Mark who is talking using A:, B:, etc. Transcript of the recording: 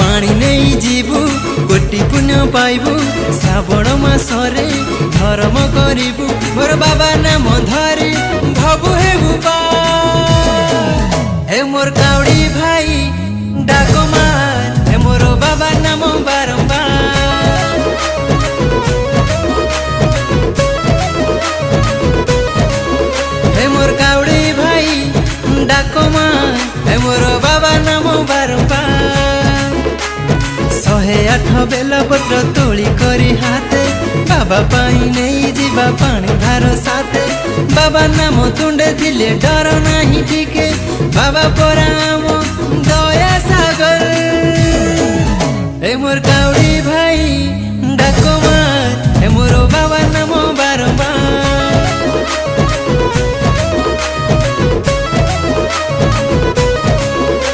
A: पानी नहीं जीवु कोटि पुण्य पाइबु श्रावण मासरे धर्म करिबु मोर बाबा नाम धरि भबु हेबु पा हे मोर काउडी भाई डाको मार हे मोर बाबा नाम बारंबार हे मोर काउडी भाई डाको मार हे मोर बाबा नाम बारंबार 108 बेल पत्र तोली करी हाथे बाबा पाई नहीं जीवा पानी भार साथे बाबा नाम तुंडे थिले डर नाही टिके बाबा पराम